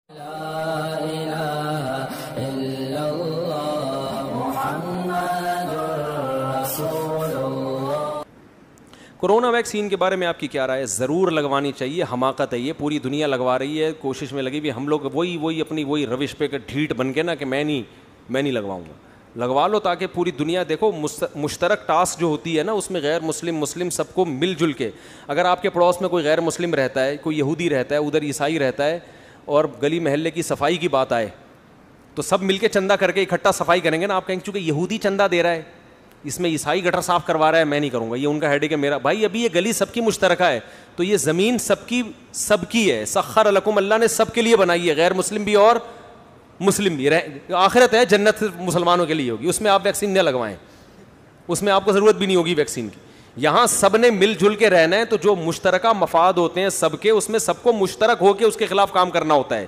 Corona vaccine کے بارے میں آپ کی کیا رائے ہے؟ ضرور لگوانی چاہیے، حماقت ہے یہ، پوری دنیا لگوا رہی ہے، کوشش میں لگی ہوئی، ہم لوگ وہی اپنی روش پہ ڈھیٹ بن کے نا کہ میں نہیں لگواؤں گا۔ لگوا لو تاکہ پوری دنیا دیکھو، مشترک ٹاسک جو ہوتی ہے نا اس میں غیر مسلم سب کو مل جل کے، اگر آپ کے پڑوس میں کوئی غیر مسلم رہتا ہے، کوئی یہودی رہتا ہے، ادھر عیسائی رہتا ہے، اور گلی محلے کی صفائی کی بات آئے تو سب مل کے چندہ کر کے اکٹھا صفائی کریں گے نا۔ آپ کہیں گے چونکہ یہودی چندہ دے رہا ہے، اس میں عیسائی گٹر صاف کروا رہا ہے، میں نہیں کروں گا، یہ ان کا ہیڈیک ہے میرا۔ بھائی ابھی یہ گلی سب کی مشترکہ ہے، تو یہ زمین سب کی ہے، سخر لکم، اللہ نے سب کے لیے بنائی ہے، غیر مسلم بھی اور مسلم بھی۔ آخرت ہے، جنت مسلمانوں کے لیے ہوگی، اس میں آپ ویکسین نہ لگوائیں، اس میں آپ کو ضرورت بھی نہیں ہوگی ویکسین کی۔ یہاں سب نے مل جل کے رہنا ہے، تو جو مشترکہ مفاد ہوتے ہیں سب کے، اس میں سب کو مشترک ہو کے اس کے خلاف کام کرنا ہوتا ہے۔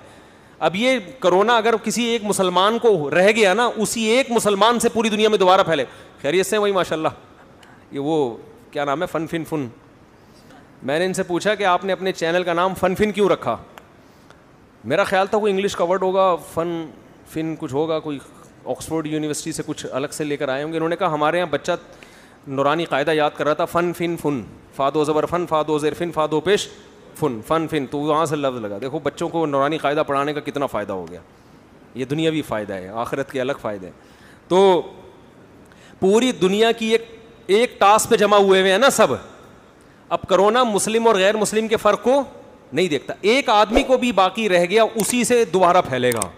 اب یہ کرونا اگر کسی ایک مسلمان کو رہ گیا نا، اسی ایک مسلمان سے پوری دنیا میں دوبارہ پھیلے۔ خیریت سے وہی ماشاءاللہ، یہ وہ کیا نام ہے، فن۔ میں نے ان سے پوچھا کہ آپ نے اپنے چینل کا نام فن کیوں رکھا؟ میرا خیال تھا کوئی انگلش کا ورڈ ہوگا، فن کچھ ہوگا، کوئی آکسفورڈ یونیورسٹی سے کچھ الگ سے لے کر آئے ہوں گے۔ انہوں نے کہا ہمارے یہاں بچہ نورانی قاعدہ یاد کر رہا تھا، فن، فادو زبر فن، فادو زیر فن، فادو پیش فن، تو وہاں سے لفظ لگا۔ دیکھو بچوں کو نورانی قاعدہ پڑھانے کا کتنا فائدہ ہو گیا، یہ دنیاوی فائدہ ہے، آخرت کے الگ فائدے ہیں۔ تو پوری دنیا کی ایک ٹاسک پہ جمع ہوئے ہیں نا سب۔ اب کرونا مسلم اور غیر مسلم کے فرق کو نہیں دیکھتا، ایک آدمی کو بھی باقی رہ گیا اسی سے دوبارہ پھیلے گا،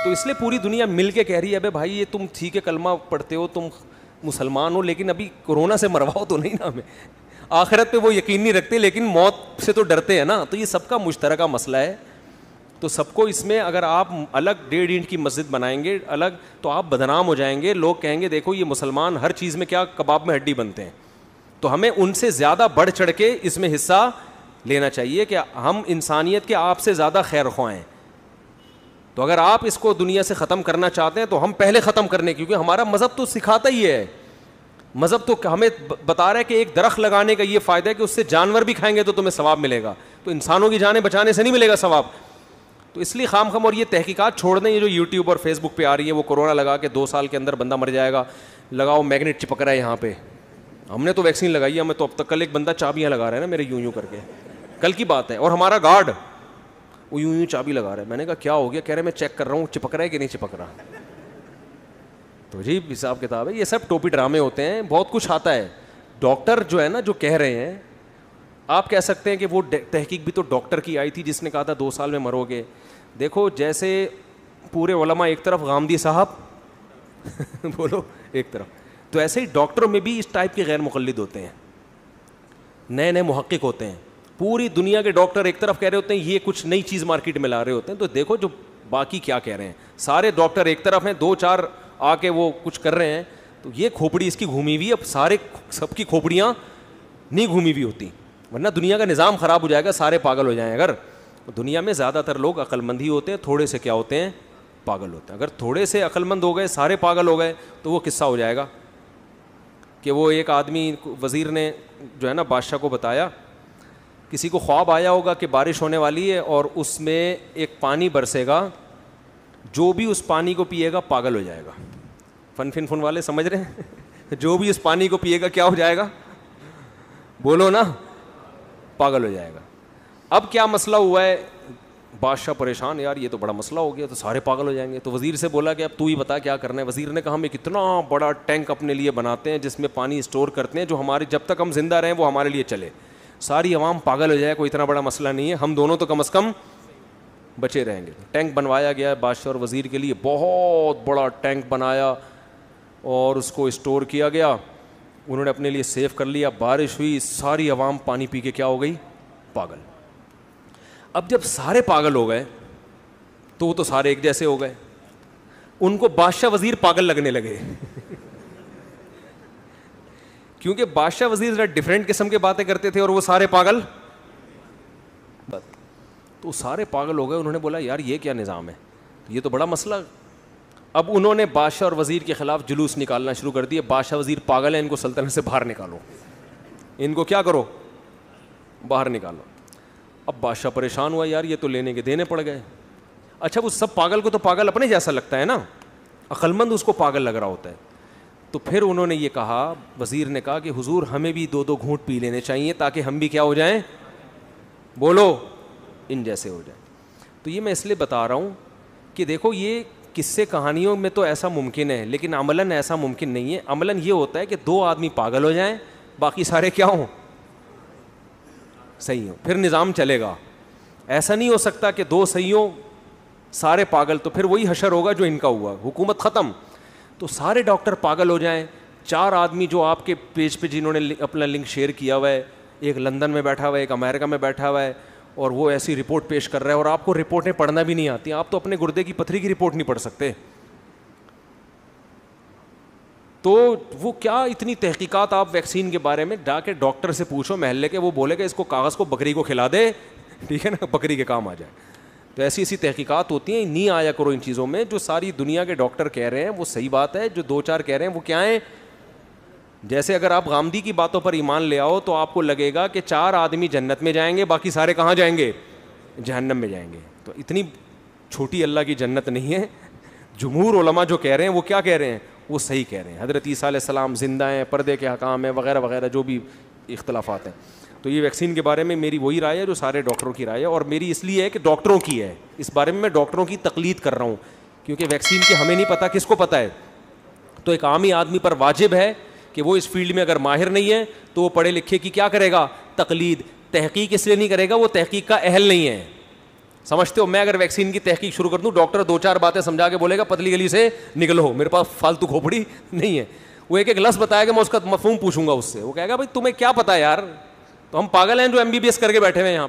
تو اس لیے پوری دنیا مل کے کہہ رہی ہے ابے بھائی یہ تم ٹھیک ہے کلمہ پڑھتے ہو، تم مسلمان ہو، لیکن ابھی کورونا سے مرواؤ تو نہیں نا ہمیں۔ آخرت پہ وہ یقین نہیں رکھتے لیکن موت سے تو ڈرتے ہیں نا، تو یہ سب کا مشترکہ مسئلہ ہے۔ تو سب کو اس میں اگر آپ الگ 1.5 اینٹ کی مسجد بنائیں گے الگ، تو آپ بدنام ہو جائیں گے، لوگ کہیں گے دیکھو یہ مسلمان ہر چیز میں کیا کباب میں ہڈی بنتے ہیں۔ تو ہمیں ان سے زیادہ بڑھ چڑھ کے اس میں حصہ لینا چاہیے کہ ہم انسانیت کے آپ سے زیادہ خیر خواہ ہیں۔ تو اگر آپ اس کو دنیا سے ختم کرنا چاہتے ہیں تو ہم پہلے ختم کرنے، کیونکہ ہمارا مذہب تو سکھاتا ہی ہے، مذہب تو ہمیں بتا رہا ہے کہ ایک درخت لگانے کا یہ فائدہ ہے کہ اس سے جانور بھی کھائیں گے تو تمہیں ثواب ملے گا، تو انسانوں کی جانیں بچانے سے نہیں ملے گا ثواب۔ تو اس لیے خام اور یہ تحقیقات چھوڑ دیں، یہ جو یوٹیوب اور فیس بک پہ آ رہی ہے، وہ کورونا لگا کے 2 سال کے اندر بندہ مر جائے گا، لگاؤ میگنیٹ چپک رہا ہے یہاں پہ، ہم نے تو ویکسین لگائی ہے، ہمیں تو اب تک، کل ایک بندہ چابیاں لگا رہا ہے نا میرے یوں کر کے، کل کی بات ہے، اور ہمارا گارڈ وہ یوں چابی لگا رہا ہے۔ میں نے کہا کیا ہو گیا؟ کہہ رہے میں چیک کر رہا ہوں چپک رہا ہے کہ نہیں چپک رہا۔ تو جی حساب کتاب ہے، یہ سب ٹوپی ڈرامے ہوتے ہیں، بہت کچھ آتا ہے۔ ڈاکٹر جو ہے نا جو کہہ رہے ہیں، آپ کہہ سکتے ہیں کہ وہ تحقیق بھی تو ڈاکٹر کی آئی تھی جس نے کہا تھا 2 سال میں مرو گے۔ دیکھو جیسے پورے علماء ایک طرف، غامدی صاحب بولو ایک طرف، تو ایسے ہی ڈاکٹروں میں بھی اس ٹائپ کے غیر مقلد ہوتے ہیں، نئے محقق ہوتے ہیں۔ پوری دنیا کے ڈاکٹر ایک طرف کہہ رہے ہوتے ہیں یہ کچھ نئی چیز مارکیٹ میں لا رہے ہوتے ہیں، تو دیکھو جو باقی کیا کہہ رہے ہیں۔ سارے ڈاکٹر ایک طرف ہیں، 2-4 آ کے وہ کچھ کر رہے ہیں، تو یہ کھوپڑی اس کی گھومی ہوئی، اب سارے سب کی کھوپڑیاں نہیں گھومی ہوئی ہوتی، ورنہ دنیا کا نظام خراب ہو جائے گا، سارے پاگل ہو جائیں۔ اگر دنیا میں زیادہ تر لوگ عقل مند ہی ہوتے ہیں، تھوڑے سے کیا ہوتے ہیں، پاگل ہوتے ہیں۔ اگر تھوڑے سے عقل مند ہو گئے، سارے پاگل ہو گئے، تو وہ قصہ ہو جائے گا کہ وہ ایک آدمی، وزیر نے جو ہے نا بادشاہ کو بتایا، کسی کو خواب آیا ہوگا کہ بارش ہونے والی ہے اور اس میں ایک پانی برسے گا، جو بھی اس پانی کو پیے گا پاگل ہو جائے گا۔ فن والے سمجھ رہے ہیں؟ جو بھی اس پانی کو پیے گا کیا ہو جائے گا؟ بولو نا، پاگل ہو جائے گا۔ اب کیا مسئلہ ہوا ہے؟ بادشاہ پریشان، یار یہ تو بڑا مسئلہ ہو گیا، تو سارے پاگل ہو جائیں گے۔ تو وزیر سے بولا کہ اب تو ہی بتا کیا کرنا ہے۔ وزیر نے کہا ہم ایک اتنا بڑا ٹینک اپنے لیے بناتے ہیں جس میں پانی اسٹور کرتے ہیں، جو ہمارے جب تک ہم زندہ رہیں وہ ہمارے لیے چلے، ساری عوام پاگل ہو جائے، کوئی اتنا بڑا مسئلہ نہیں ہے، ہم دونوں تو کم از کم بچے رہیں گے۔ ٹینک بنوایا گیا ہے بادشاہ اور وزیر کے لیے، بہت بڑا ٹینک بنایا اور اس کو اسٹور کیا گیا، انہوں نے اپنے لیے سیو کر لیا۔ بارش ہوئی، ساری عوام پانی پی کے کیا ہو گئی؟ پاگل۔ اب جب سارے پاگل ہو گئے تو وہ تو سارے ایک جیسے ہو گئے، ان کو بادشاہ وزیر پاگل لگنے لگے کیونکہ بادشاہ وزیر ذرا ڈفرینٹ قسم کے باتیں کرتے تھے اور وہ سارے پاگل، تو سارے پاگل ہو گئے۔ انہوں نے بولا یار یہ کیا نظام ہے، یہ تو بڑا مسئلہ۔ اب انہوں نے بادشاہ اور وزیر کے خلاف جلوس نکالنا شروع کر دیے، بادشاہ وزیر پاگل ہیں، ان کو سلطنت سے باہر نکالو، ان کو کیا کرو، باہر نکالو۔ اب بادشاہ پریشان ہوا، یار یہ تو لینے کے دینے پڑ گئے، اچھا وہ سب پاگل کو تو پاگل اپنے جیسا لگتا ہے نا, عقل مند اس کو پاگل لگ رہا ہوتا ہے. تو پھر انہوں نے یہ کہا, وزیر نے کہا کہ حضور ہمیں بھی 2 گھونٹ پی لینے چاہیے تاکہ ہم بھی کیا ہو جائیں, بولو, ان جیسے ہو جائیں. تو یہ میں اس لیے بتا رہا ہوں کہ دیکھو یہ قصے کہانیوں میں تو ایسا ممکن ہے, لیکن عملاً ایسا ممکن نہیں ہے. عملاً یہ ہوتا ہے کہ 2 آدمی پاگل ہو جائیں, باقی سارے کیا ہوں, صحیح ہوں, پھر نظام چلے گا. ایسا نہیں ہو سکتا کہ 2 صحیح ہوں سارے پاگل, تو پھر وہی حشر ہوگا جو ان کا ہوا, حکومت ختم. تو سارے ڈاکٹر پاگل ہو جائیں, 4 آدمی جو آپ کے پیج پہ جنہوں نے اپنا لنک شیئر کیا ہوا ہے, ایک لندن میں بیٹھا ہوا ہے, ایک امریکہ میں بیٹھا ہوا ہے, اور وہ ایسی رپورٹ پیش کر رہا ہے, اور آپ کو رپورٹیں پڑھنا بھی نہیں آتی, آپ تو اپنے گردے کی پتھری کی رپورٹ نہیں پڑھ سکتے. تو وہ کیا اتنی تحقیقات آپ ویکسین کے بارے میں جا کے ڈاکٹر سے پوچھو محلے کے, وہ بولے کہ اس کو کاغذ کو بکری کو کھلا دے, ٹھیک ہے نا, بکری کے کام آ جائے. تو ایسی ایسی تحقیقات ہوتی ہیں, نہیں آیا کرو ان چیزوں میں. جو ساری دنیا کے ڈاکٹر کہہ رہے ہیں وہ صحیح بات ہے, جو 2-4 کہہ رہے ہیں وہ کیا ہیں. جیسے اگر آپ غامدی کی باتوں پر ایمان لے آؤ تو آپ کو لگے گا کہ 4 آدمی جنت میں جائیں گے, باقی سارے کہاں جائیں گے, جہنم میں جائیں گے. تو اتنی چھوٹی اللہ کی جنت نہیں ہے. جمہور علماء جو کہہ رہے ہیں وہ کیا کہہ رہے ہیں, وہ صحیح کہہ رہے ہیں. حضرت عیسیٰ علیہ السلام زندہ ہیں, پردے کے حکام ہیں, وغیرہ وغیرہ جو بھی اختلافات ہیں. تو یہ ویکسین کے بارے میں میری وہی رائے ہے جو سارے ڈاکٹروں کی رائے ہے, اور میری اس لیے ہے کہ ڈاکٹروں کی ہے. اس بارے میں ڈاکٹروں کی تقلید کر رہا ہوں, کیونکہ ویکسین کی ہمیں نہیں پتہ, کس کو پتہ ہے. تو ایک عامی آدمی پر واجب ہے کہ وہ اس فیلڈ میں اگر ماہر نہیں ہے تو وہ پڑھے لکھے کی کیا کرے گا, تقلید. تحقیق اس لیے نہیں کرے گا, وہ تحقیق کا اہل نہیں ہے. سمجھتے ہو, میں اگر ویکسین کی تحقیق شروع کر دوں, ڈاکٹر 2-4 باتیں سمجھا کے بولے گا پتلی گلی سے نکلو, میرے پاس فالتو کھوپڑی نہیں ہے. وہ ایک لفظ بتایا کہ میں اس کا مفہوم پوچھوں گا اس سے, وہ کہے گا بھائی تمہیں کیا پتا ہے یار, تو ہم پاگل ہیں جو MBBS کر کے بیٹھے ہوئے ہیں یہاں.